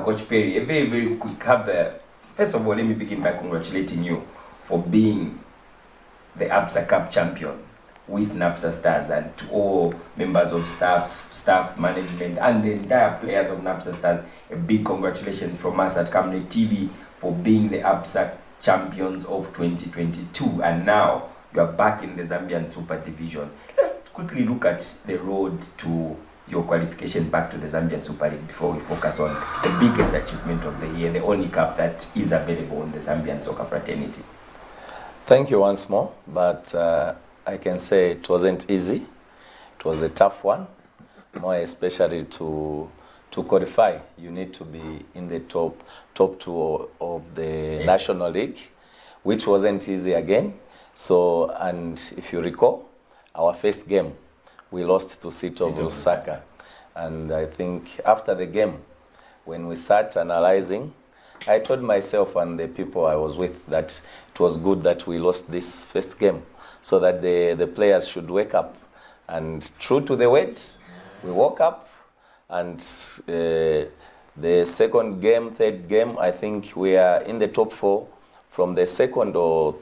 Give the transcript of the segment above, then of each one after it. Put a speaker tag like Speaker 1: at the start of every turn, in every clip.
Speaker 1: Coach Perry, a very, very quick first of all, let me begin by congratulating you for being the Absa Cup champion with Napsa Stars, and to all members of staff, management, and the entire players of Napsa Stars, a big congratulations from us at Camnet TV for being the Absa champions of 2022, and now you are back in the Zambian Super Division. Let's quickly look at the road to your qualification back to the Zambian Super League before we focus on the biggest achievement of the year, the only cup that is available in the Zambian soccer fraternity.
Speaker 2: Thank you once more, but I can say it wasn't easy. It was a tough one, more especially to qualify. You need to be in the top two of the National League, which wasn't easy again. So, and if you recall, our first game, we lost to City of Lusaka. And I think after the game, when we sat analyzing, I told myself and the people I was with that it was good that we lost this first game, so that the players should wake up. And true to the word, we woke up, and the second game, third game, I think we are in the top 4 from the second or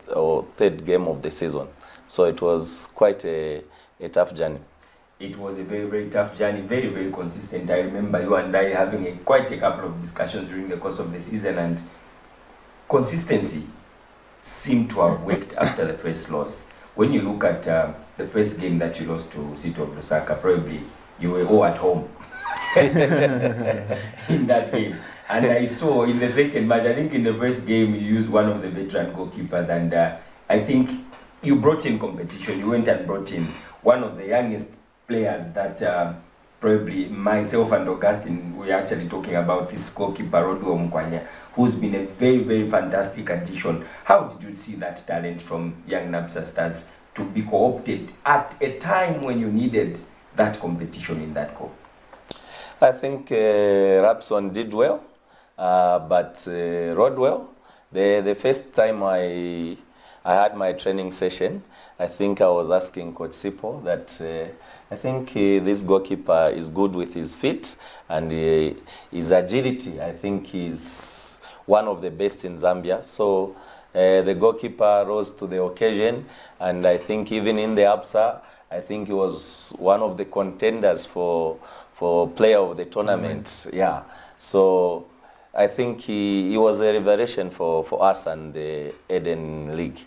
Speaker 2: third game of the season. So it was quite a tough journey.
Speaker 1: It was a very, very tough journey, very, very consistent. I remember you and I having quite a couple of discussions during the course of the season, and consistency seemed to have worked after the first loss. When you look at the first game that you lost to City of Lusaka, probably you were all at home in that game. And I saw in the second match, I think in the first game, you used one of the veteran goalkeepers, and I think you brought in competition. You went and brought in one of the youngest players that probably myself and Augustine, we are actually talking about, this goalkeeper, Rodwo Mkwanya, who's been a very, very fantastic addition. How did you see that talent from young Napsa Stars to be co-opted at a time when you needed that competition in that goal?
Speaker 2: I think Rapson did well, but Rodwell, the first time I had my training session, I think I was asking Coach Sipo that I think this goalkeeper is good with his feet and his agility. I think he's one of the best in Zambia. So the goalkeeper rose to the occasion, and I think even in the Absa, I think he was one of the contenders for player of the tournament. Yeah. So I think he was a revelation for us and the Eden League.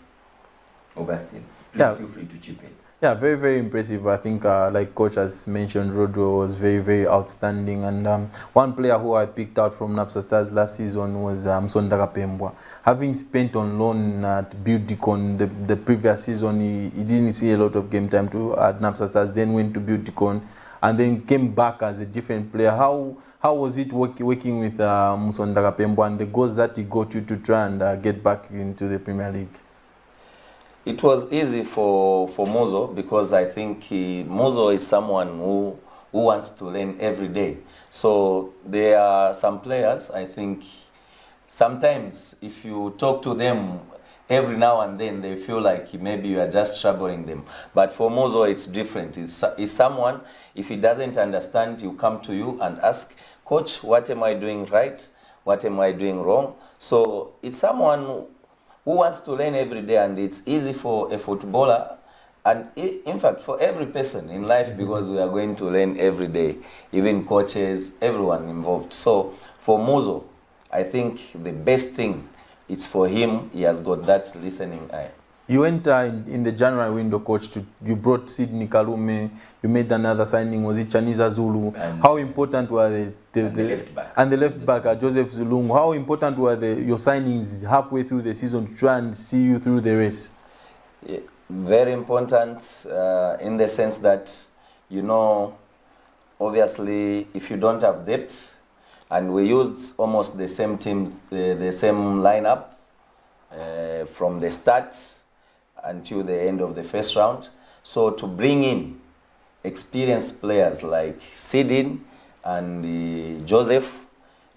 Speaker 1: Augustine, please feel free to chip in.
Speaker 3: Yeah, very, very impressive. I think, like Coach has mentioned, Rodwo was very, very outstanding. And one player who I picked out from Napsa Stars last season was Msondaka Pembwa. Having spent on loan at Beauticon the previous season, he didn't see a lot of game time at Napsa Stars, then went to Beauticon, and then came back as a different player. How was it working with Msondaka Pembwa and the goals that he got you to try and get back into the Premier League?
Speaker 2: It was easy for Mozo, because I think Mozo is someone who wants to learn every day. So there are some players, I think, sometimes if you talk to them every now and then, they feel like maybe you are just troubling them. But for Mozo, it's different. It's someone, if he doesn't understand, you come to you and ask, Coach, what am I doing right? What am I doing wrong? So it's someone who wants to learn every day, and it's easy for a footballer, and in fact for every person in life, because we are going to learn every day, even coaches, everyone involved. So for Mozo, I think the best thing is for him, he has got that listening eye.
Speaker 3: You went in the January window, Coach, you brought Sidney Kalume, you made another signing, was it Chaniza Zulu? And how important were the left back? And the left back, Joseph Zulungu. How important were your signings halfway through the season to try and see you through the race?
Speaker 2: Yeah, very important in the sense that, you know, obviously if you don't have depth, and we used almost the same teams, the same lineup from the start until the end of the first round. So to bring in experienced players like Sidin and Joseph,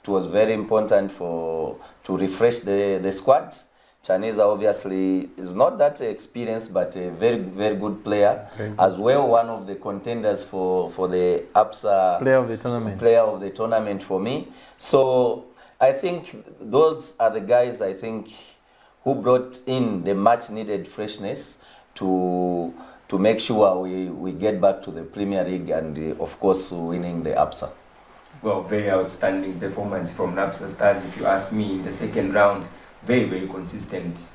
Speaker 2: it was very important to refresh the squad. Chinese obviously is not that experienced, but a very, very good player. As well, one of the contenders for the Absa player of the tournament for me. So I think those are the guys, I think, who brought in the much needed freshness to make sure we get back to the Premier League and of course winning the Absa.
Speaker 1: Well, very outstanding performance from Napsa Stars, if you ask me, in the second round. Very, very consistent.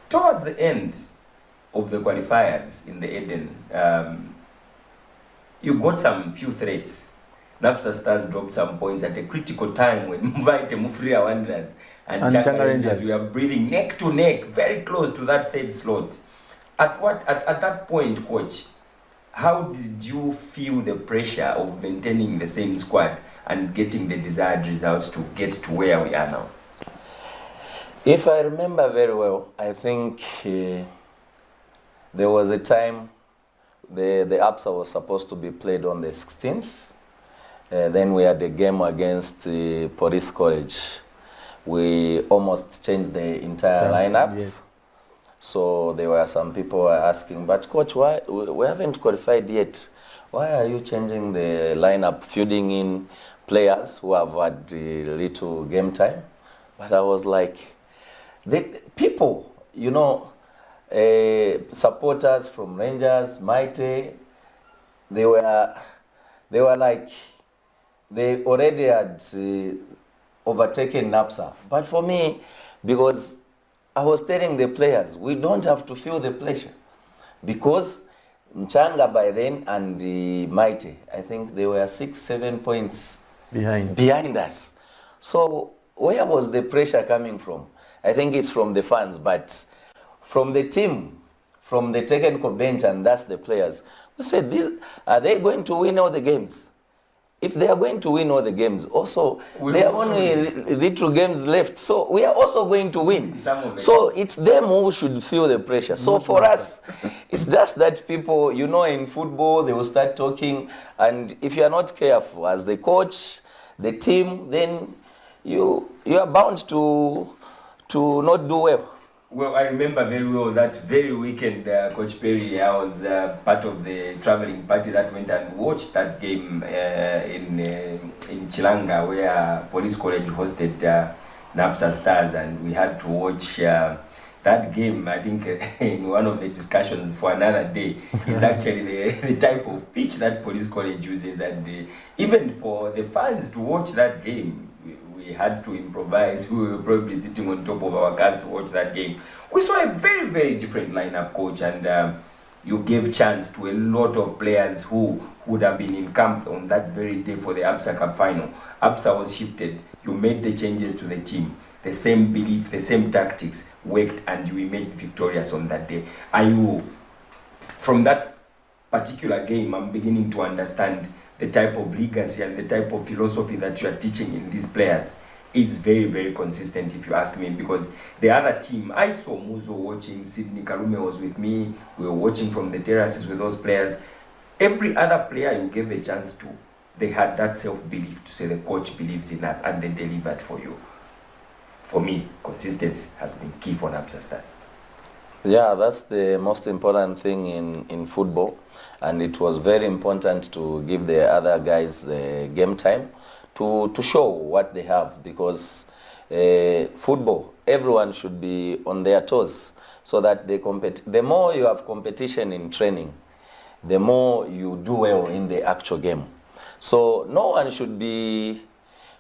Speaker 1: Towards the end of the qualifiers in the Eden, you got some few threats. Napsa Stars dropped some points at a critical time when Mvaite Mufria Wanderers and Changa Rangers were breathing neck to neck, very close to that third slot. At that point, coach, how did you feel the pressure of maintaining the same squad and getting the desired results to get to where we are now?
Speaker 2: If I remember very well, I think there was a time the Absa was supposed to be played on the 16th. Then we had a game against Police College. We almost changed the entire lineup. Yes. So there were some people asking, but coach, why we haven't qualified yet? Why are you changing the lineup, feeding in players who have had little game time? But I was like, the people, you know, supporters from Rangers, Mighty, they were like, they already had overtaken Napsa. But for me, because I was telling the players, we don't have to feel the pressure. Because Nchanga by then and Mighty, I think they were 6-7 points behind us. So where was the pressure coming from? I think it's from the fans, but from the team, from the technical bench, and that's the players. We said, are they going to win all the games? If they are going to win all the games, also there are only little games left, so we are also going to win. So it's them who should feel the pressure. So for us, it's just that people, you know, in football, they will start talking, and if you are not careful as the coach, the team, then you are bound to not do well.
Speaker 1: Well, I remember very well that very weekend, Coach Perry, I was part of the traveling party that went and watched that game in Chilanga, where Police College hosted Napsa Stars, and we had to watch that game. I think in one of the discussions for another day is actually the type of pitch that Police College uses, and even for the fans to watch that game, we had to improvise. We were probably sitting on top of our cars to watch that game. We saw a very, very different lineup, coach, and you gave chance to a lot of players who would have been in camp on that very day for the Absa Cup final. Absa was shifted. You made the changes to the team. The same belief, the same tactics worked, and you emerged victorious on that day. Are you, from that particular game, I'm beginning to understand the type of legacy and the type of philosophy that you are teaching in these players is very, very consistent, if you ask me, because the other team, I saw Muzo watching, Sydney Kalume was with me, we were watching from the terraces with those players. Every other player you gave a chance to, they had that self-belief to say the coach believes in us, and they delivered for you. For me, consistency has been key for Napsa Stars.
Speaker 2: Yeah, that's the most important thing in football, and it was very important to give the other guys game time to show what they have, because football, everyone should be on their toes so that they compete. The more you have competition in training, the more you do well in the actual game. So no one should be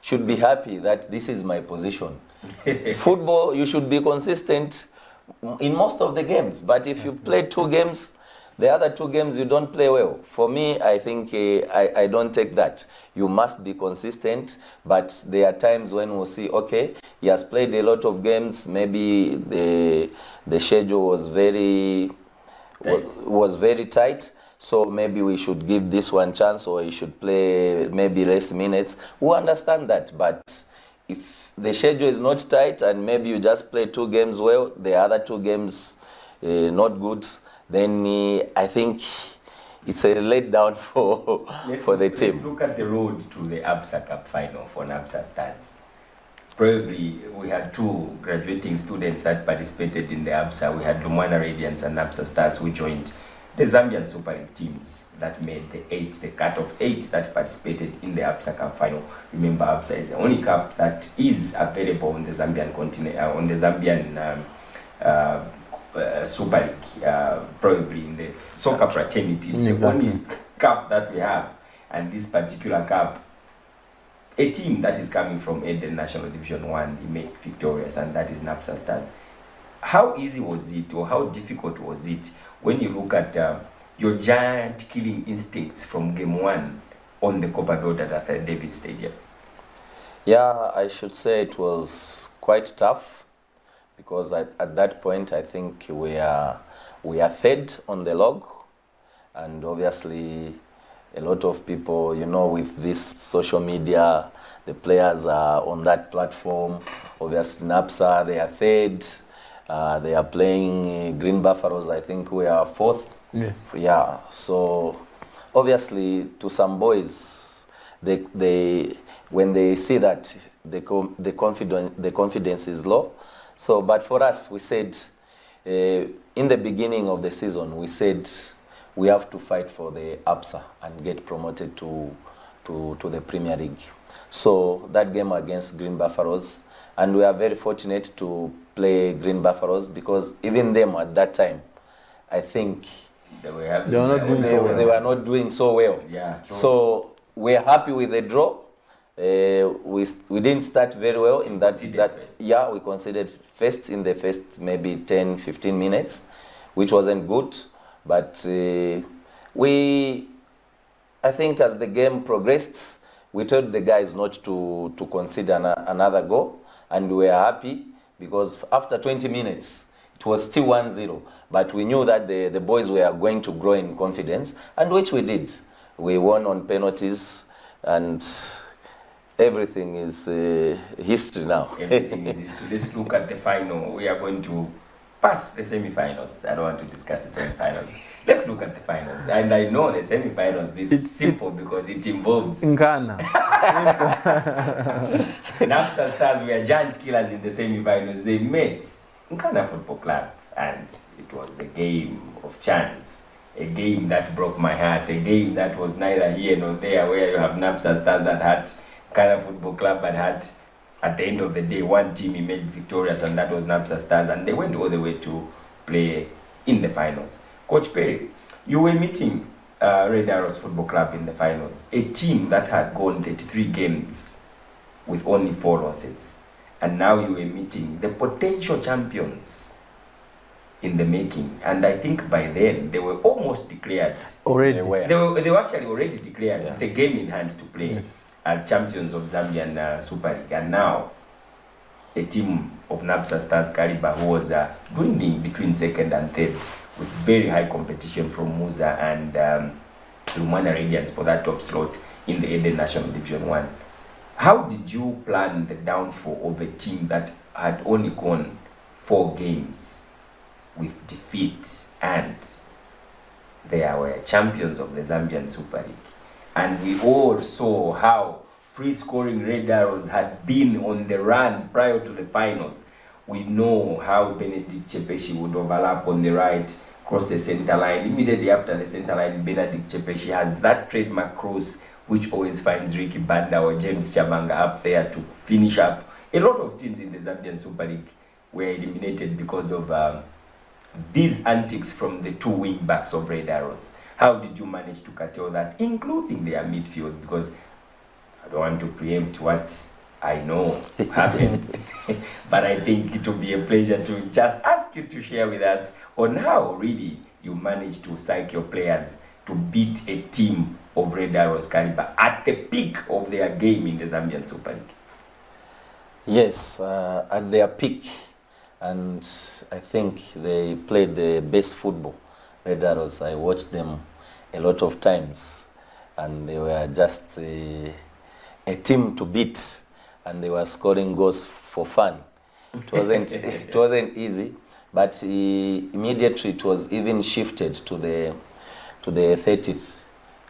Speaker 2: happy that this is my position. Football, you should be consistent in most of the games, but if you play 2 games, the other 2 games you don't play well. For me, I think I don't take that. You must be consistent, but there are times when we'll see, okay, he has played a lot of games, maybe the schedule was very tight, so maybe we should give this one chance, or he should play maybe less minutes. We understand that, but if the schedule is not tight and maybe you just play 2 games well, the other 2 games not good, then I think it's a letdown for the team.
Speaker 1: Let's look at the road to the Absa Cup final for Napsa Stars. probably we had two graduating students that participated in the Absa. We had Lumwana Radiants and Napsa Stars who joined the Zambian Super League teams that made the cut of 8 that participated in the Absa Cup final. Remember, Absa is the only cup that is available on the Zambian continent, on the Zambian Super League, probably in the soccer fraternity. It's the only cup that we have, and this particular cup, a team that is coming from Eden National Division 1 emerged victorious, and that is Napsa Stars. How easy was it, or how difficult was it when you look at your giant killing instincts from game 1 on the Copper Belt at Arthur Davis Stadium?
Speaker 2: Yeah, I should say it was quite tough, because at that point I think we are third on the log, and obviously a lot of people, you know, with this social media, the players are on that platform. Obviously Napsa, they are third. They are playing Green Buffaloes. I think we are 4th.
Speaker 3: Yes.
Speaker 2: Yeah. So obviously, to some boys, they when they see that the confidence is low. So, but for us, we said in the beginning of the season, we said we have to fight for the Absa and get promoted to the Premier League. So that game against Green Buffaloes, and we are very fortunate to play Green Buffaloes, because even them at that time, I think
Speaker 1: they were
Speaker 2: not doing so well.
Speaker 1: Yeah, true.
Speaker 2: So we're happy with the draw. We didn't start very well in that. Yeah, we considered first in the first maybe 10-15 minutes, which wasn't good. But I think as the game progressed, we told the guys not to consider another goal, and we were happy, because after 20 minutes, it was still 1-0. But we knew that the boys were going to grow in confidence, and which we did. We won on penalties, and everything is history now.
Speaker 1: Everything is history. Let's look at the final. We are going to pass the semi-finals. I don't want to discuss the semi-finals. Let's look at the finals. And I know the semi-finals, it's simple because it involves
Speaker 3: Nkana.
Speaker 1: Napsa Stars were giant killers in the semi-finals. They met Nkana Football Club, and it was a game of chance. A game that broke my heart. A game that was neither here nor there, where you have Napsa Stars that had Nkana Football Club, but had, at the end of the day, one team emerged victorious, and that was Napsa Stars, and they went all the way to play in the finals. Coach Perry, you were meeting Red Arrows Football Club in the finals, a team that had gone 33 games with only 4 losses, and now you were meeting the potential champions in the making, and I think by then they were almost declared.
Speaker 3: Already.
Speaker 1: They were actually already declared, with a game in hand to play.
Speaker 3: Yes.
Speaker 1: As champions of Zambian Super League, and now a team of Napsa Stars caliber who was dwindling between 2nd and 3rd, with very high competition from Musa and Lumwana Radiants for that top slot in the Eden National Division 1. How did you plan the downfall of a team that had only gone 4 games with defeat, and they were champions of the Zambian Super League? And we all saw how free-scoring Red Arrows had been on the run prior to the finals. We know how Benedict Chepeshi would overlap on the right, cross the center line. Immediately after the center line, Benedict Chepeshi has that trademark cross, which always finds Ricky Banda or James Chabanga up there to finish up. A lot of teams in the Zambian Super League were eliminated because of these antics from the 2 wing backs of Red Arrows. How did you manage to curtail that, including their midfield? Because I don't want to preempt what I know happened, but I think it will be a pleasure to just ask you to share with us on how really you managed to psych your players to beat a team of Red Arrows caliber at the peak of their game in the Zambian Super League.
Speaker 2: Yes, at their peak, and I think they played the best football. Red Arrows, I watched them a lot of times, and they were just a team to beat, and they were scoring goals for fun. It wasn't easy, but immediately it was even shifted to the 30th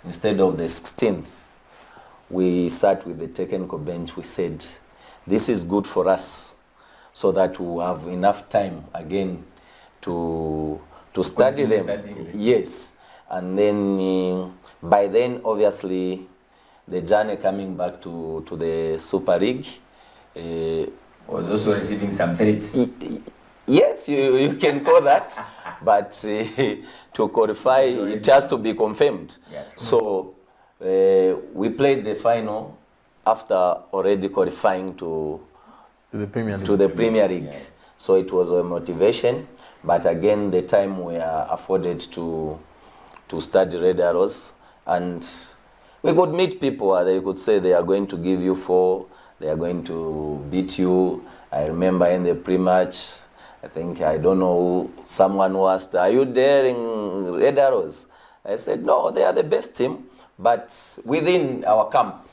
Speaker 2: instead of the 16th. We sat with the technical bench. We said, this is good for us, so that we have enough time again to study
Speaker 1: Continue
Speaker 2: them.
Speaker 1: studying.
Speaker 2: Yes, and then by then, obviously, the journey coming back to the Super League.
Speaker 1: Was also receiving some threats.
Speaker 2: Yes, you can call that, but to qualify, it has to be confirmed.
Speaker 1: Yeah.
Speaker 2: So we played the final after already qualifying to
Speaker 3: To the Premier League.
Speaker 2: to the Premier League.
Speaker 1: Yes.
Speaker 2: So it was a motivation, but again, the time we are afforded to study Red Arrows, and we could meet people. They could say they are going to give you 4, they are going to beat you. I remember in the pre-match, I don't know, someone who asked, are you daring Red Arrows? I said, no, they are the best team, but within our camp,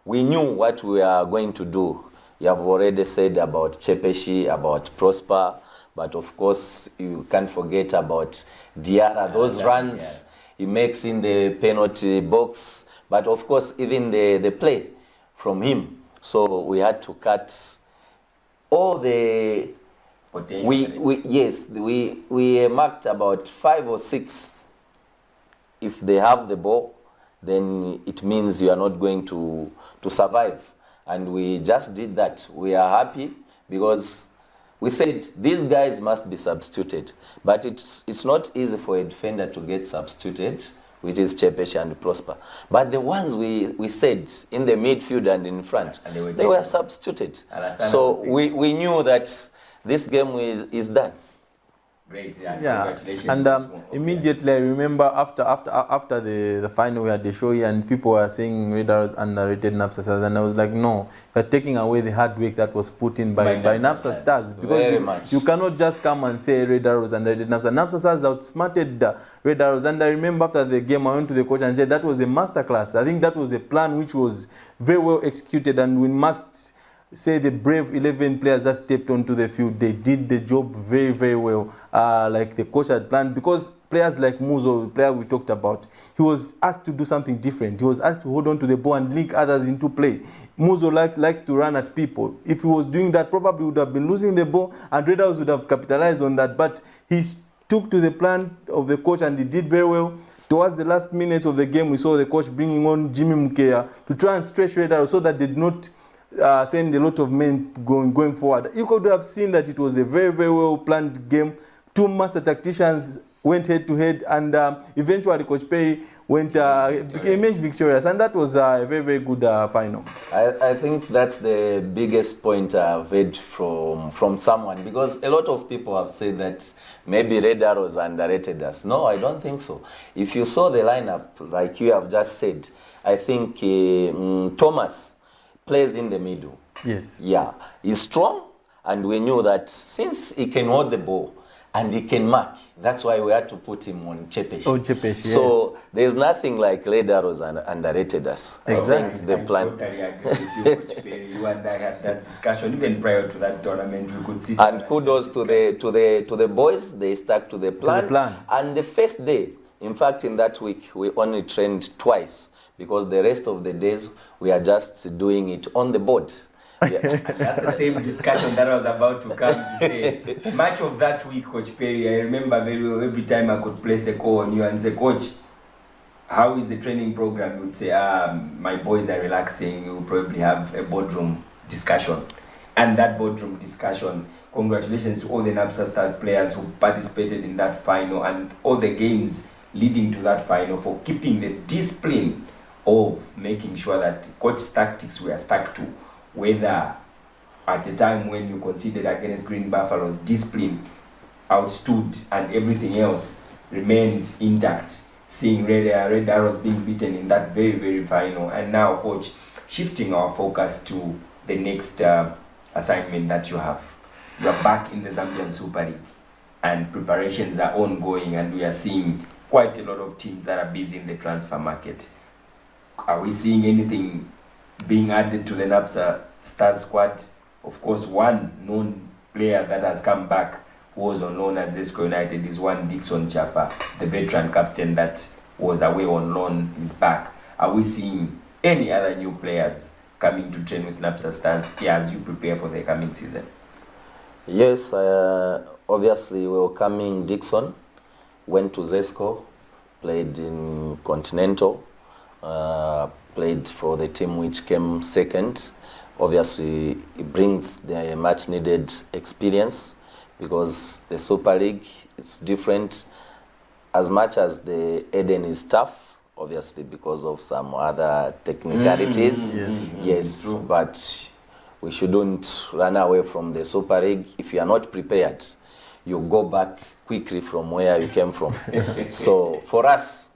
Speaker 2: we knew what we are going to do. You have already said about Chepeshi, about Prosper, but of course, you can't forget about Diarra, those runs he makes in the penalty box, but of course, even the play from him. So we had to cut all the... We marked about 5 or 6. If they have the ball, then it means you are not going to survive. And we just did that. We are happy because we said these guys must be substituted. But it's not easy for a defender to get substituted, which is Chepeshi and Prosper. But the ones we said in the midfield and in front, they were substituted. So we knew that this game is done.
Speaker 1: Great,
Speaker 3: Yeah,
Speaker 1: congratulations.
Speaker 3: and immediately I remember after the final we had the show here and people were saying Red Arrows underrated Napsa Stars, and I was like, no, you're taking away the hard work that was put in by Napsa Stars, because you cannot just come and say Red Arrows underrated Napsa. Napsa Stars outsmarted the Red Arrows, and I remember after the game I went to the coach and said that was a masterclass. I think that was a plan which was very well executed, and we must say the brave 11 players that stepped onto the field, they did the job very, very well, like the coach had planned. Because players like Muzo, the player we talked about, he was asked to do something different. He was asked to hold on to the ball and link others into play. Muzo likes to run at people. If he was doing that, probably would have been losing the ball, and Red Arrows would have capitalized on that. But he took to the plan of the coach, and he did very well. Towards the last minutes of the game, we saw the coach bringing on Jimmy Mukea to try and stretch Red Arrows so that they did not send a lot of men going forward. You could have seen that it was a very, very well planned game. 2 master tacticians went head to head, and eventually Coach Perry became victorious, and that was a very, very good final.
Speaker 2: I think that's the biggest point I've heard from someone, because a lot of people have said that maybe Red Arrows underrated us. No, I don't think so. If you saw the lineup, like you have just said, I think Thomas plays in the middle.
Speaker 3: Yes.
Speaker 2: Yeah, he's strong, and we knew that since he can hold the ball and he can mark, that's why we had to put him on Chepeshi.
Speaker 3: Oh, Chepeshi,
Speaker 2: so there's nothing like Red Arrows underrated us.
Speaker 3: Exactly.
Speaker 2: I think the plan.
Speaker 1: I totally agree with you, Coach Perry. You and I had that discussion even prior to that tournament. We could see.
Speaker 2: And kudos to the boys. They stuck to the plan. And the first day, in fact, in that week, we only trained twice, because the rest of the days we are just doing it on the board. Yeah.
Speaker 1: That's the same discussion that I was about to come to say. Much of that week, Coach Perry, I remember very well, every time I could place a call on you and say, Coach, how is the training program? You would say, my boys are relaxing. We will probably have a boardroom discussion. And that boardroom discussion, congratulations to all the Napsa Stars players who participated in that final and all the games leading to that final, for keeping the discipline of making sure that coach's tactics were stuck to, whether at the time when you conceded against Green Buffaloes, discipline outstood and everything else remained intact. Seeing Red Arrows being beaten in that very, very final, and now, Coach, shifting our focus to the next assignment that you have. You are back in the Zambian Super League, and preparations are ongoing, and we are seeing quite a lot of teams that are busy in the transfer market. Are we seeing anything being added to the Napsa Stars squad? Of course, one known player that has come back, who was on loan at Zesco United, is one Dixon Chapa, the veteran captain that was away on loan, is back. Are we seeing any other new players coming to train with Napsa Stars as you prepare for the coming season?
Speaker 2: Yes, obviously welcoming Dixon, went to Zesco, played in Continental, played for the team which came second. Obviously, it brings the much needed experience because the Super League is different. As much as the Eden is tough, obviously because of some other technicalities, yes, but we shouldn't run away from the Super League. If you are not prepared, you go back quickly from where you came from. So for us,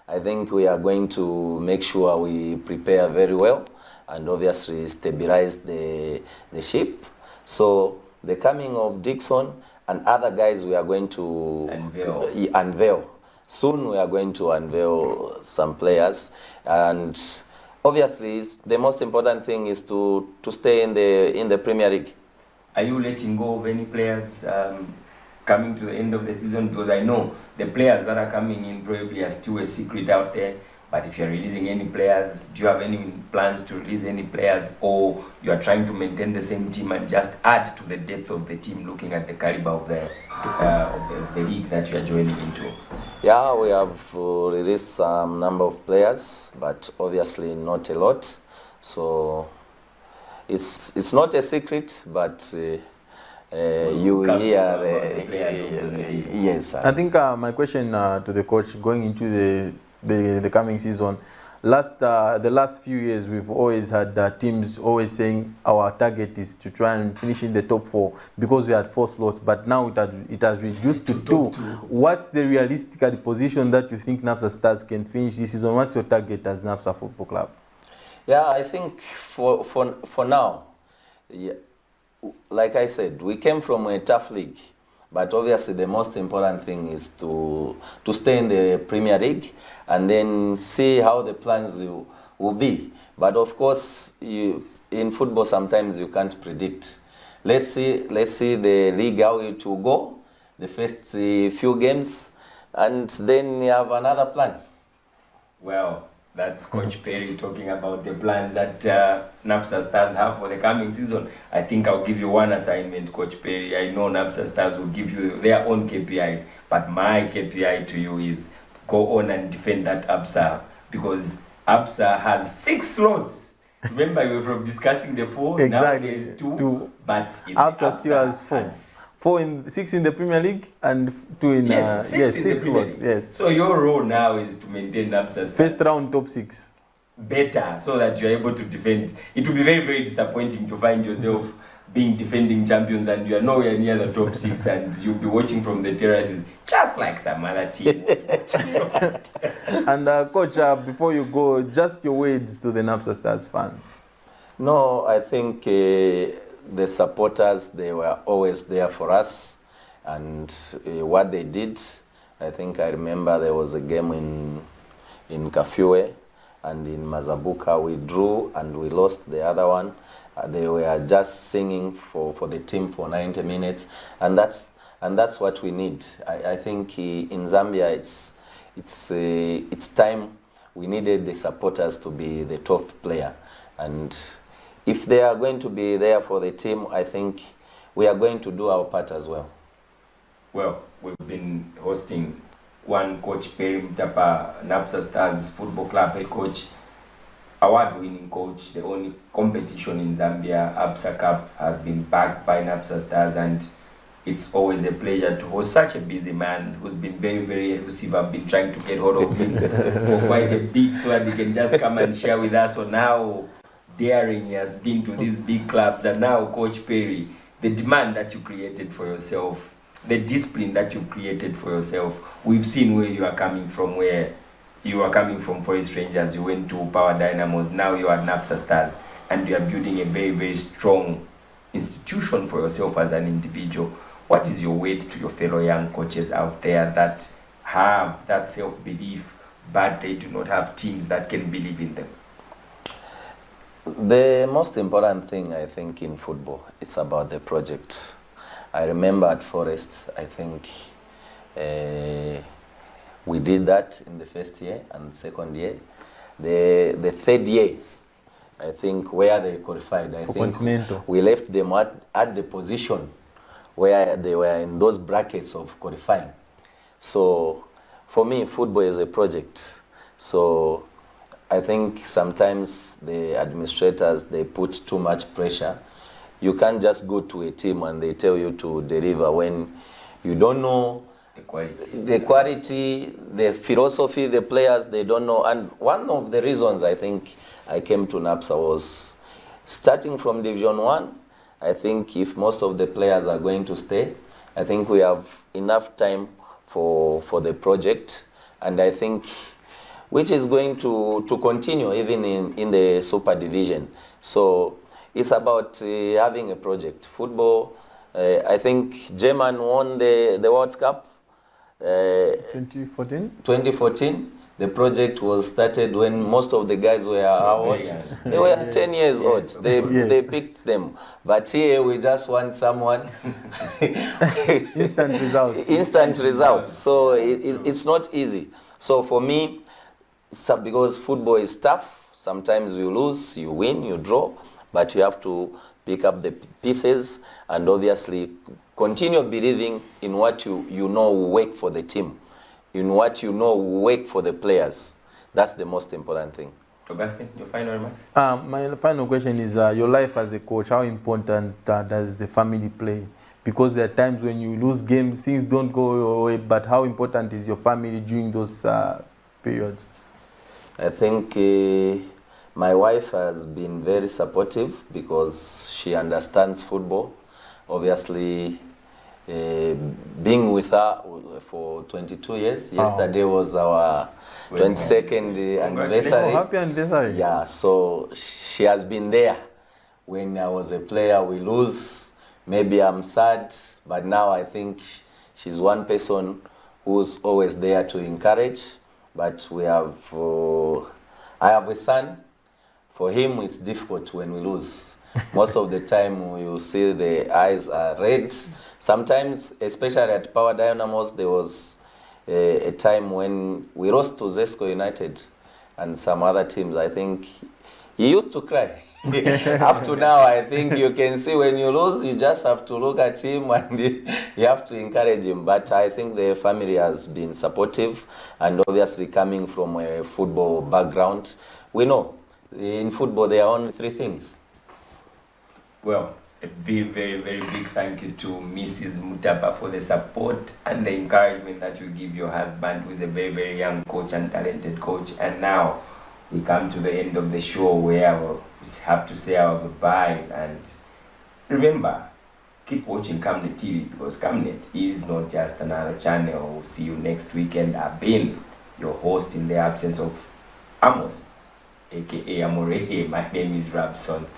Speaker 2: I think we are going to make sure we prepare very well and obviously stabilize the ship. So the coming of Dixon and other guys we are going to unveil. Soon we are going to unveil some players, and obviously the most important thing is to stay in the Premier League.
Speaker 1: Are you letting go of any players coming to the end of the season? Because I know the players that are coming in probably are still a secret out there. But if you're releasing any players, do you have any plans to release any players, or you are trying to maintain the same team and just add to the depth of the team, looking at the caliber of the league that you are joining into?
Speaker 2: Yeah, we have released some number of players, but obviously not a lot. So it's not a secret, but you will hear. Yes.
Speaker 3: I think my question to the coach going into the coming season, the last few years we've always had teams always saying our target is to try and finish in the top 4 because we had 4 slots, but now it has reduced to 2. What's the realistic position that you think Napsa Stars can finish this season? What's your target as Napsa Football Club?
Speaker 2: Yeah, I think for now, yeah, like I said, we came from a tough league. But obviously the most important thing is to stay in the Premier League and then see how the plans will be. But of course, in football sometimes you can't predict. Let's see the league how it will go, the first few games, and then you have another plan.
Speaker 1: Well, that's Coach Perry talking about the plans that Napsa Stars have for the coming season. I think I'll give you one assignment, Coach Perry. I know Napsa Stars will give you their own KPIs, but my KPI to you is go on and defend that Absa, because Absa has 6 slots. Remember, we were from discussing the 4,
Speaker 3: exactly.
Speaker 1: Now there's 2, but
Speaker 3: Absa still has 4. 6 in the Premier League and 2 in six slots. Yes.
Speaker 1: So your role now is to maintain Napsa Stars.
Speaker 3: First round top 6.
Speaker 1: Better, so that you're able to defend. It will be very, very disappointing to find yourself being defending champions and you are nowhere near the top 6 and you'll be watching from the terraces, just like some other team.
Speaker 3: And Coach, before you go, just your words to the Napsa Stars fans.
Speaker 2: No, I think the supporters, they were always there for us, and what they did, I think I remember there was a game in Kafue and in Mazabuka. We drew and we lost the other one. They were just singing for the team for 90 minutes, and that's what we need. I think in Zambia it's time we needed the supporters to be the top player, and if they are going to be there for the team, I think we are going to do our part as well.
Speaker 1: Well, we've been hosting one Coach Perry Mutapa, Napsa Stars Football Club head coach, award-winning coach. The only competition in Zambia, Absa Cup, has been backed by Napsa Stars, and it's always a pleasure to host such a busy man who's been very, very elusive. I've been trying to get hold of him for quite a bit so that he can just come and share with us on how daring he has been to these big clubs. And now, Coach Perry, the demand that you created for yourself, the discipline that you've created for yourself, we've seen where you are coming from, Forest Rangers, you went to Power Dynamos, now you are at Napsa Stars, and you are building a very, very strong institution for yourself as an individual. What is your weight to your fellow young coaches out there that have that self-belief, but they do not have teams that can believe in them?
Speaker 2: The most important thing, I think, in football is about the project. I remember at Forest, I think we did that in the first year and second year. The third year, I think where they qualified, I
Speaker 3: For
Speaker 2: think
Speaker 3: continental.
Speaker 2: we left them at the position where they were in those brackets of qualifying. So for me, football is a project. So I think sometimes the administrators, they put too much pressure. You can't just go to a team and they tell you to deliver when you don't know the quality, the philosophy, the players, they don't know. And one of the reasons I think I came to Napsa was starting from Division 1. I think if most of the players are going to stay, I think we have enough time for the project. And I think which is going to continue even in the Super Division. So it's about having a project. Football, I think German won the World Cup.
Speaker 3: 2014?
Speaker 2: 2014. The project was started when most of the guys were out. They were 10 years old. They picked them. But here we just want someone.
Speaker 3: Instant results.
Speaker 2: Instant results. So it's not easy. So for me, because football is tough, sometimes you lose, you win, you draw, but you have to pick up the pieces and obviously continue believing in what you know will work for the team, in what you know will work for the players. That's the most important thing.
Speaker 1: Augustine, your final remarks?
Speaker 3: My final question is your life as a coach, how important does the family play? Because there are times when you lose games, things don't go your way, but how important is your family during those periods?
Speaker 2: I think my wife has been very supportive because she understands football. Obviously, being with her for 22 years. Wow. Yesterday was our 22nd anniversary.
Speaker 3: Oh, happy anniversary.
Speaker 2: Yeah, so she has been there. When I was a player, we lose. Maybe I'm sad, but now I think she's one person who's always there to encourage. But we have, I have a son. For him, it's difficult when we lose. Most of the time, you see the eyes are red. Sometimes, especially at Power Dynamos, there was a time when we lost to Zesco United and some other teams. I think he used to cry. Up to now, I think you can see when you lose, you just have to look at him and you have to encourage him. But I think the family has been supportive, and obviously coming from a football background, we know in football there are only three things.
Speaker 1: Well, a very, very, very big thank you to Mrs. Mutapa for the support and the encouragement that you give your husband, who is a very, very young coach and talented coach. And now we come to the end of the show where we have to say our goodbyes. And remember, keep watching Camnet TV, because Camnet is not just another channel. We'll see you next weekend. I've been your host in the absence of Amos, aka Amore. My name is Rabson.